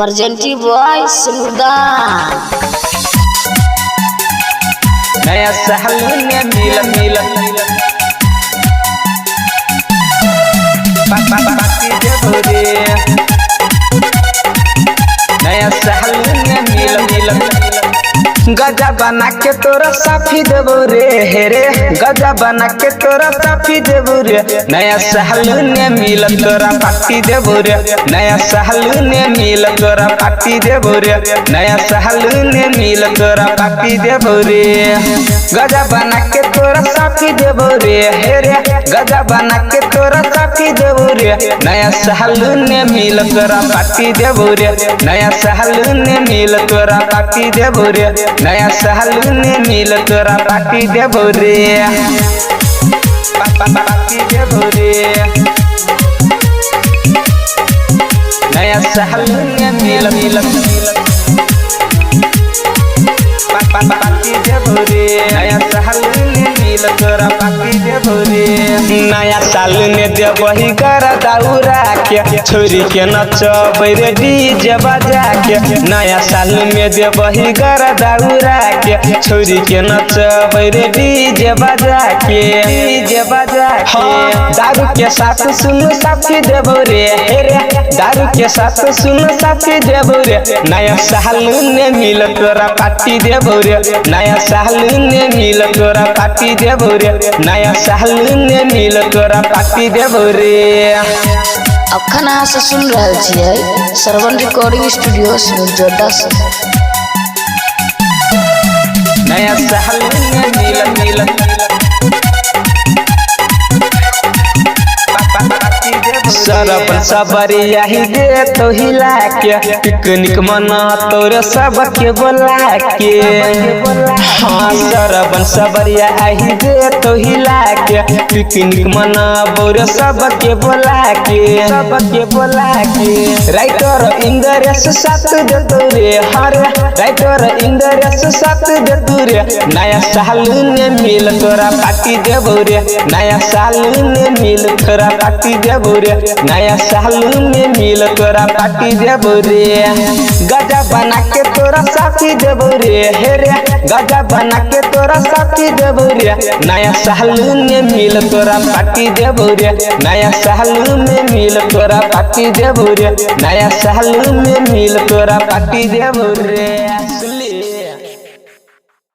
Presented by Sultan. नया साल में मिलन बाकी देबो रे नया साल में मिलन गजा बना के तोरा साफी देबो रे हेरे गजा बना के तोरा साफी देबो रे नया साल में मिलन तोरा पार्टी देबो रे नया साल में मिलन तोरा पार्टी देबो रे नया साल में मिलन तोरा पार्टी देबो रे गजा बना के तोरा साफी देबो रे हेरे गजा बना के तोरा साफी देबो रे नया साल में मिलन तोरा पार्टी देबो रे नया साल में मिलन तोरा पार्टी देबो रे नया साल में मिल तोरा पार्टी देबो रे पार्टी देबो रे नया साल में मिल पार्टी देबो रे नया साल में मिल तोरा पार्टी देबो रे नया साल में देबही कर दौरा के छोरी के नचबै रे डीजे बजा के नया साल में देबही कर दौरा के छोरी के नचबै रे डीजे बजा के दारू के साथ सुन साफी देबो रे हेरे दारू के साथ सुन साफी देबो रे नया साल में मिल तोरा पार्टी देबो रे नया साल में मिल तोरा पार्टी देबो रे नया साल में मिल तोरा पार्टी देबो रे अखन अहाँ से सुन रहल छियै श्रवण रिकॉर्डिंग स्टूडियो जोड़ा से नया साल में मिल सरबन सबरिया ही गे तो हिला के पिकनिक मना तोरे सबके बोला के हाँ सरबन सबरिया ही गे तो हिला के पिकनिक मना बोरे सबके बोला के राइटर इंद्रेश साथ देतो रे हरे राइटर इंद्रेश साथ देतो रे नया साल में मिल तोरा पार्टी देबो रे नया साल में मिल तोरा पार्टी देबो रे नया साल में मिल तोरा पार्टी देबो रे गजा बना के तोरा साथी देबो रे हेरे गजा बना के तोरा साथी देबो रे नया साल में मिल तोरा पार्टी देबो रे नया साल में मिल तोरा पार्टी देबो रे नया साल में मिल तोरा पार्टी देबो रे।